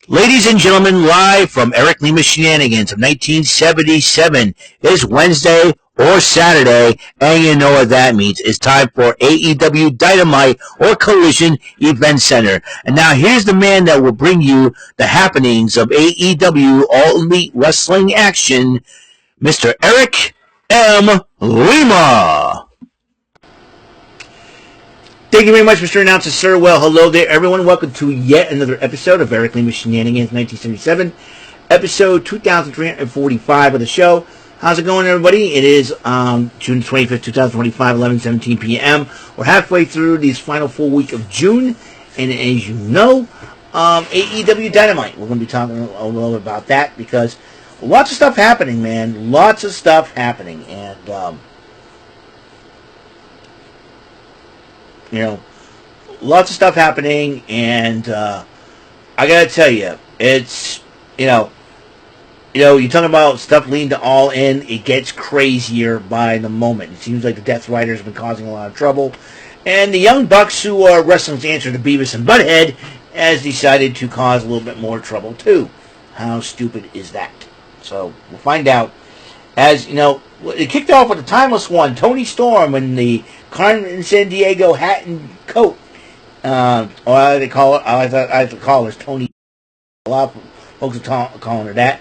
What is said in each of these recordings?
Ladies and gentlemen, live from Eric Lima Shenanigans of 1977. It's Wednesday or Saturday, and you know what that means. It's time for AEW Dynamite or Collision Event Center. And now here's the man that will bring you the happenings of AEW All Elite Wrestling action, Mr. Eric M. Lima. Thank you very much, Mr. Announcer, sir. Well, hello there, everyone. Welcome to yet another episode of Eric Lima Shenanigans 1977, episode 2345 of the show. How's it going, everybody? It is June 25th, 2025, 11:17 p.m. We're halfway through this final full week of June, and as you know, AEW Dynamite. We're going to be talking a little about that because lots of stuff happening, man. Lots of stuff happening, and lots of stuff happening, and I gotta tell you, it's, you're talking about stuff leading to All In. It gets crazier by the moment. It seems like the Death Riders have been causing a lot of trouble, and the Young Bucks, who are wrestling's answer to Beavis and Butthead, has decided to cause a little bit more trouble too. How stupid is that? So we'll find out. As you know, it kicked off with the timeless one, Tony Storm, and the Carmen San Diego hat and coat. Or I like to call her Tony. A lot of folks are calling her that.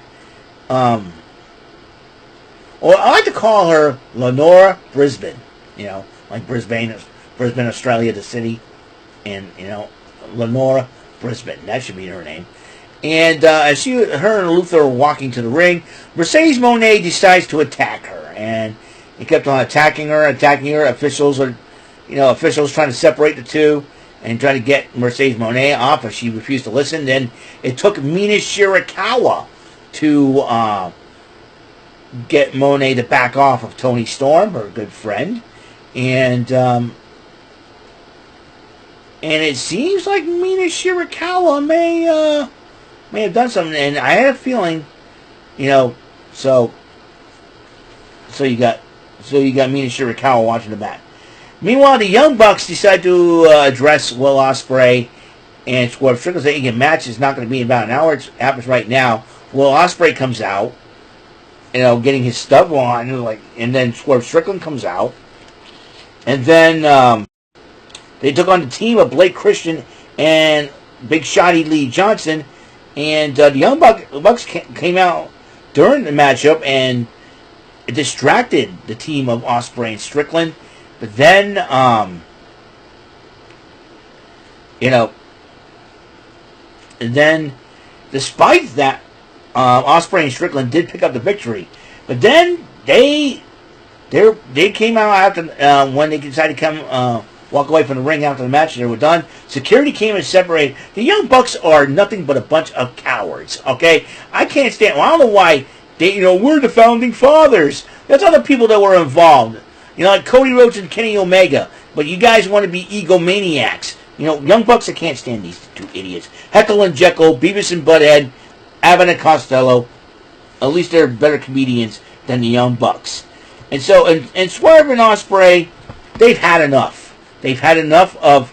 Or I like to call her Lenora Brisbane. Like Brisbane, Australia, the city, and Lenora Brisbane. That should be her name. And as her and Luther are walking to the ring, Mercedes Moné decides to attack her, and he kept on attacking her. Officials trying to separate the two and trying to get Mercedes Moné off, but she refused to listen. Then it took Mina Shirakawa to get Moné to back off of Tony Storm, her good friend, and it seems like Mina Shirakawa may have done something, and I had a feeling, so you got Mina Shirakawa watching the back. Meanwhile, the Young Bucks decide to address Will Ospreay and Swerve Strickland. Saying the match is not going to be about an hour. It happens right now. Will Ospreay comes out, getting his stuff on, and then Swerve Strickland comes out, and then they took on the team of Blake Christian and Big Shotty Lee Johnson. And the Young Bucks came out during the matchup and distracted the team of Ospreay and Strickland. But then, despite that, Ospreay and Strickland did pick up the victory. But then they came out after when they decided to come walk away from the ring after the match and they were done. Security came and separated. The Young Bucks are nothing but a bunch of cowards, okay? I can't stand... Well, I don't know why we're the founding fathers. There's other people that were involved. Like Cody Rhodes and Kenny Omega. But you guys want to be egomaniacs. Young Bucks, I can't stand these two idiots. Heckle and Jekyll, Beavis and Butthead, Abbott and Costello. At least they're better comedians than the Young Bucks. And so, and Swerve and Ospreay, they've had enough. They've had enough of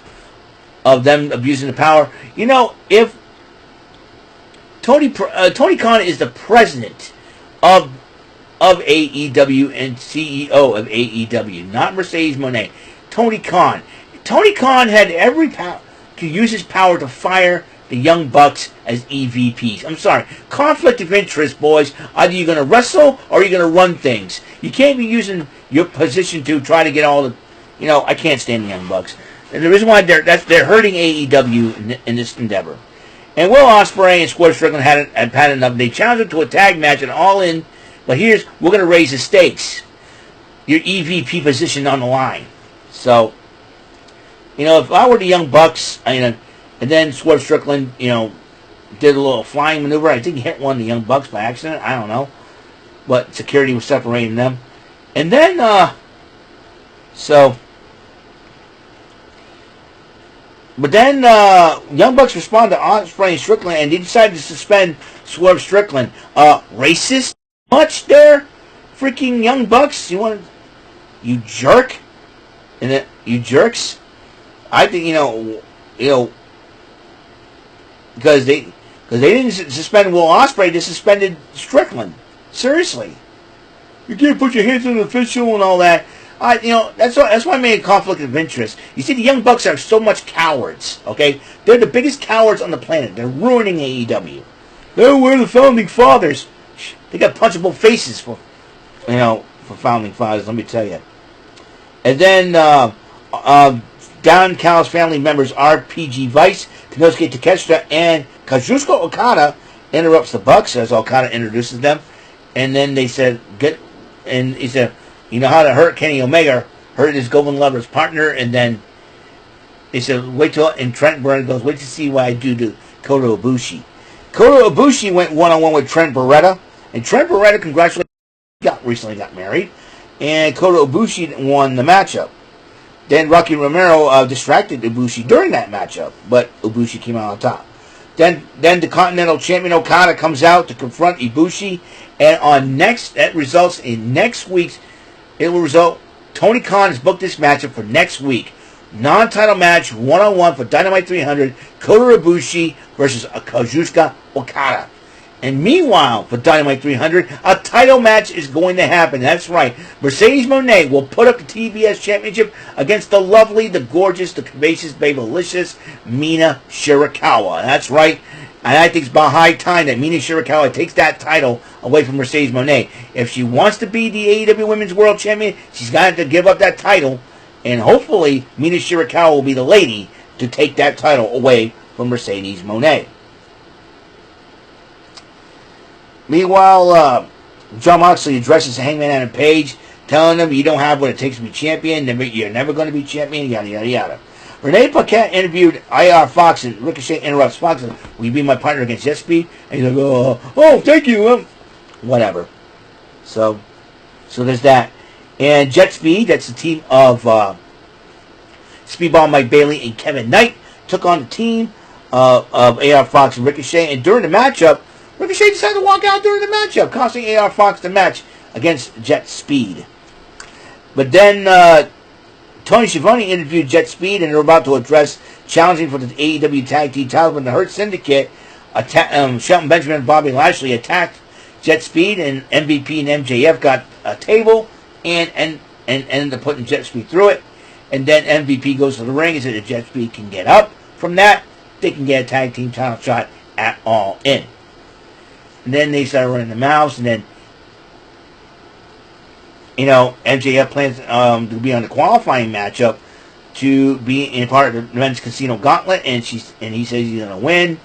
them abusing the power. If Tony Khan is the president of AEW and CEO of AEW, not Mercedes Moné, Tony Khan. Tony Khan had every power to use his power to fire the Young Bucks as EVPs. I'm sorry. Conflict of interest, boys. Either you're going to wrestle or you're going to run things. You can't be using your position to try to get all the... I can't stand the Young Bucks. And the reason why they're hurting AEW in this endeavor. And Will Ospreay and Swerve Strickland had had enough. They challenged him to a tag match and All In. But we're going to raise the stakes. Your EVP position on the line. So, if I were the Young Bucks, and then Swerve Strickland, did a little flying maneuver. I think he hit one of the Young Bucks by accident. I don't know. But security was separating them. And then, But then Young Bucks responded to Ospreay and Strickland, and they decided to suspend Swerve Strickland. Racist much there, freaking Young Bucks? You jerk, and you jerks. I think because Because they didn't suspend Will Ospreay, they suspended Strickland. Seriously. You can't put your hands on an official and all that. That's why I made a conflict of interest. You see, the Young Bucks are so much cowards, okay? They're the biggest cowards on the planet. They're ruining AEW. We're the founding fathers. They got punchable faces for founding fathers, let me tell you. And then, Don Callis family members RPG Vice, Konosuke Takeshita, and Kazuchika Okada interrupts the Bucks as Okada introduces them. And then they said, he said, you know how to hurt Kenny Omega, hurt his Golden Lover's partner, and then they said, and Trent Beretta goes, wait to see what I do to Kota Ibushi. Kota Ibushi went one-on-one with Trent Beretta, and Trent Beretta, congratulations, recently got married, and Kota Ibushi won the matchup. Then Rocky Romero distracted Ibushi during that matchup, but Ibushi came out on top. Then the Continental Champion Okada comes out to confront Ibushi, and that results in next week's. It will result. Tony Khan has booked this matchup for next week. Non-title match, 1-on-1 for Dynamite 300. Kota Ibushi versus Kazuchika Okada. And meanwhile, for Dynamite 300, a title match is going to happen. That's right. Mercedes Moné will put up the TBS Championship against the lovely, the gorgeous, the curvaceous, babylicious Mina Shirakawa. That's right. And I think it's about high time that Mina Shirakawa takes that title away from Mercedes Moné. If she wants to be the AEW Women's World Champion, she's got to give up that title. And hopefully, Mina Shirakawa will be the lady to take that title away from Mercedes Moné. Meanwhile, Jon Moxley addresses Hangman Adam Page, telling him you don't have what it takes to be champion, you're never going to be champion, yada, yada, yada. Renee Paquette interviewed IR Fox, and Ricochet interrupts Fox and, will you be my partner against Jet Speed? And he's like, oh, thank you. Whatever. So there's that. And Jet Speed, that's the team of Speedball Mike Bailey and Kevin Knight, took on the team of AR Fox and Ricochet. And during the matchup, Ricochet decided to walk out during the matchup, costing AR Fox the match against Jet Speed. But then Tony Schiavone interviewed Jet Speed, and they're about to address challenging for the AEW Tag Team titles when the Hurt Syndicate, Shelton Benjamin and Bobby Lashley attacked Jet Speed, and MVP and MJF got a table and ended up putting Jet Speed through it. And then MVP goes to the ring and said if Jet Speed can get up from that, they can get a tag team title shot at All In. And then they started running the mouths, and then MJF plans to be on the qualifying matchup to be in part of the men's casino gauntlet, and he says he's going to win.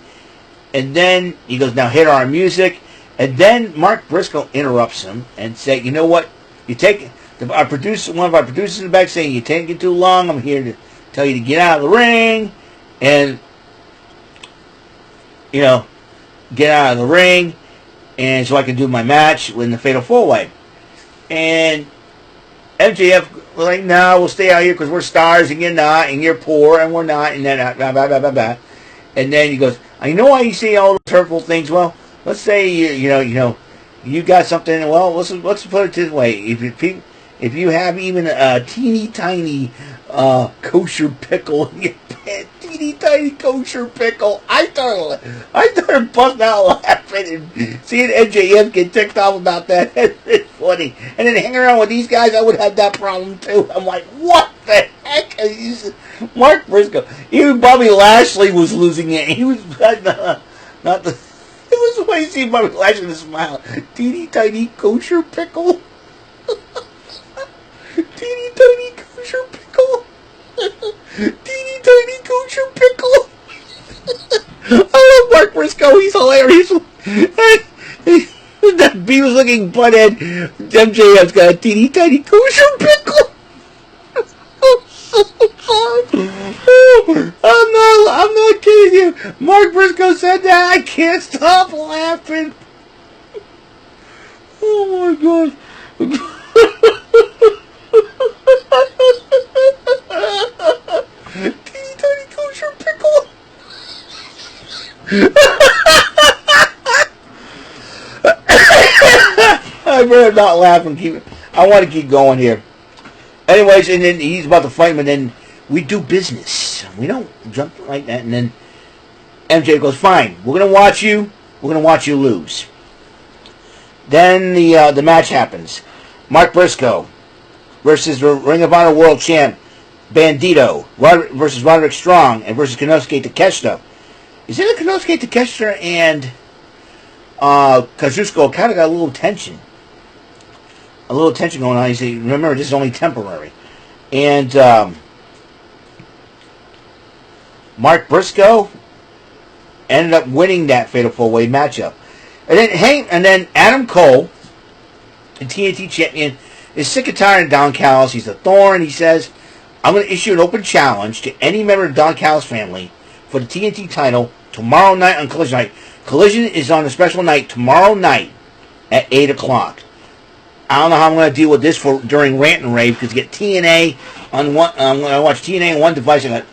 And then he goes, now hit our music. And then Mark Briscoe interrupts him and say, you know what? You take one of our producers in the back saying you're taking too long. I'm here to tell you to get out of the ring, and get out of the ring, and so I can do my match in the Fatal 4-Way. And MJF was like, no, we'll stay out here because we're stars and you're not, and you're poor and we're not, and then blah, blah, blah, blah, blah. And then he goes, I know why you say all those hurtful things. Well, let's say you got something. Well, let's put it this way: if you have even a teeny tiny kosher pickle in your pants, teeny tiny kosher pickle, I started busting out laughing and seeing MJF get ticked off about that. It's funny. And then hang around with these guys, I would have that problem too. I'm like, what the heck? Mark Briscoe, even Bobby Lashley was losing it. He was not the. It was funny to see Bobby Lashley smile. Teeny tiny kosher pickle. Teeny tiny kosher pickle. Teeny tiny kosher pickle. I love Mark Briscoe. He's hilarious. That Beavis looking butthead MJF's got a teeny tiny kosher pickle. I'm not kidding you. Mark Briscoe said that. I can't stop laughing. Oh my god. Teeny tiny kosher pickle. I better not laugh and keep. I want to keep going here. Anyways, and then he's about to fight him, and then we do business. We don't jump like that, and then MJ goes, fine, we're going to watch you. We're going to watch you lose. Then the match happens. Mark Briscoe versus Ring of Honor World Champ Bandito versus Roderick Strong and versus Konosuke Takeshita. Is it a Konosuke Takeshita and Kazuchika kind of got a little tension. A little tension going on. You see, remember, this is only temporary. And Mark Briscoe ended up winning that Fatal 4-Way matchup. And then Adam Cole, the TNT champion, is sick and tired of Don Callis. He's a thorn. He says, I'm going to issue an open challenge to any member of Don Callis' family for the TNT title tomorrow night on Collision Night. Collision is on a special night tomorrow night at 8 o'clock. I don't know how I'm going to deal with this during Rant and Rave, because you get TNA on one. I'm going to watch TNA on one device. And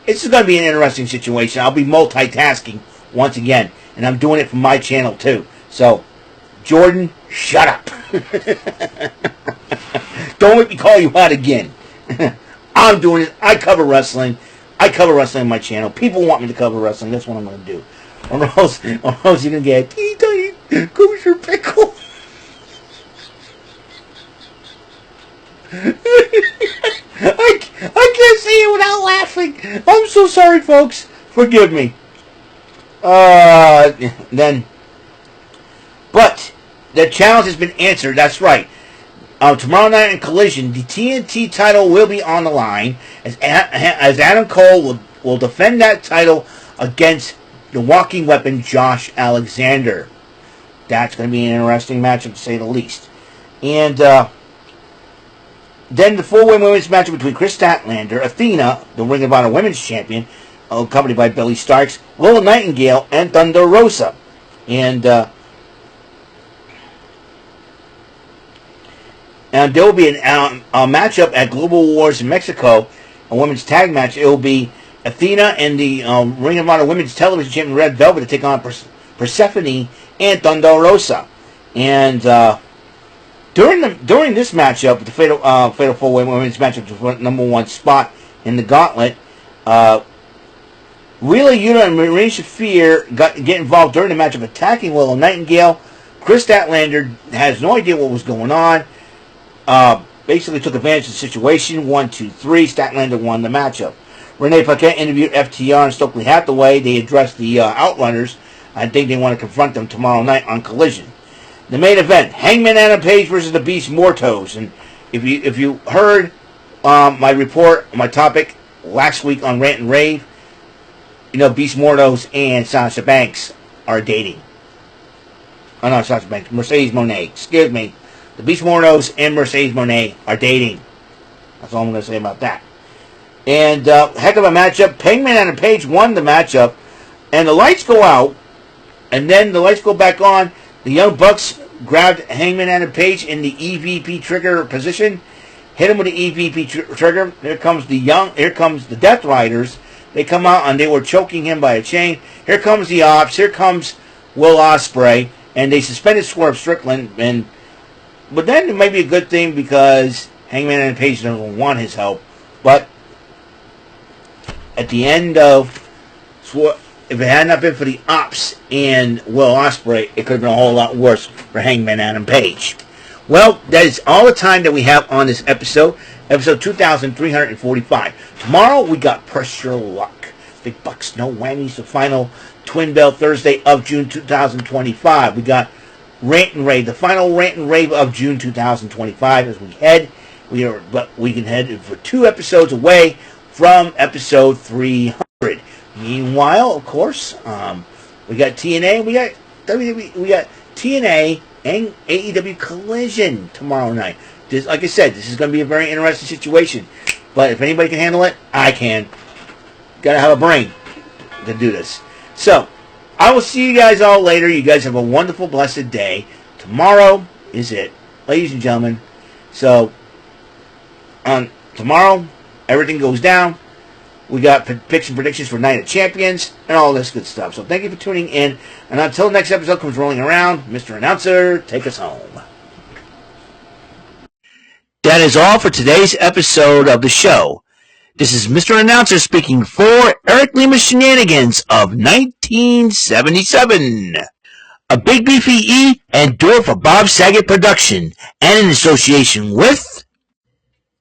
it's going to be an interesting situation. I'll be multitasking once again, and I'm doing it from my channel too. So, Jordan, shut up. Don't make me call you out again. I'm doing it. I cover wrestling. I cover wrestling on my channel. People want me to cover wrestling. That's what I'm going to do. Or else you're going to get Kosher Pickle. I can't say it without laughing. I'm so sorry, folks. Forgive me. But the challenge has been answered. That's right. Tomorrow night in Collision, the TNT title will be on the line as Adam Cole will defend that title against the walking weapon Josh Alexander. That's going to be an interesting matchup, to say the least. And then the 4-way women's matchup between Chris Statlander, Athena, the Ring of Honor Women's Champion, accompanied by Billy Starks, Willow Nightingale, and Thunder Rosa. And there will be a matchup at Global Wars in Mexico, a women's tag match. It will be Athena and the Ring of Honor Women's Television Champion Red Velvet to take on Persephone and Thunder Rosa. And during this matchup, the Fatal 4-Way Women's matchup for number 1 spot in the Gauntlet, Wheeler Yuta and Marine Shafir get involved during the matchup, attacking Willow Nightingale. Chris Statlander has no idea what was going on. Basically took advantage of the situation. 1, 2, 3. Statlander won the matchup. Renee Paquette interviewed FTR and Stokely Hathaway. They addressed the Outrunners. I think they want to confront them tomorrow night on Collision. The main event, Hangman Adam Page versus the Beast Mortos. And if you heard my report, my topic last week on Rant and Rave, Beast Mortos and Sasha Banks are dating. Oh, no, Sasha Banks. Mercedes Moné. Excuse me. The Beast Mortos and Mercedes Moné are dating. That's all I'm going to say about that. And heck of a matchup. Hangman Adam Page won the matchup. And the lights go out. And then the lights go back on. The Young Bucks grabbed Hangman Adam Page in the EVP trigger position. Hit him with the EVP trigger. Here comes the Death Riders. They come out and they were choking him by a chain. Here comes the Ops. Here comes Will Ospreay. And they suspended Swerve Strickland. But then it might be a good thing because Hangman Adam Page doesn't want his help. But at the end of if it had not been for the Ops and Will Ospreay, it could have been a whole lot worse for Hangman Adam Page. Well, that is all the time that we have on this episode 2345. Tomorrow, we got Press Your Luck. Big Bucks, No Whammies, the final Twin Bell Thursday of June 2025. We got Rant and Rave, the final Rant and Rave of June 2025 as we head. We can head for 2 episodes away from episode 300. Meanwhile, of course, we got TNA, we got WWE, we got TNA and AEW Collision tomorrow night. Like I said, this is going to be a very interesting situation. But if anybody can handle it, I can. Got to have a brain to do this. So, I will see you guys all later. You guys have a wonderful, blessed day. Tomorrow is it, ladies and gentlemen. So, tomorrow, everything goes down. We got picks and predictions for Night of Champions and all this good stuff. So thank you for tuning in. And until the next episode comes rolling around, Mr. Announcer, take us home. That is all for today's episode of the show. This is Mr. Announcer speaking for Eric Lima Shenanigans of 1977. A Big Beefy E and door for Bob Saget production, and in association with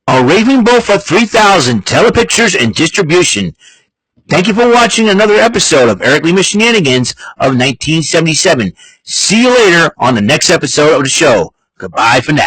a Raving Bull for 3000 Telepictures and Distribution. Thank you for watching another episode of Eric Lima Shenanigans of 1977. See you later on the next episode of the show. Goodbye for now.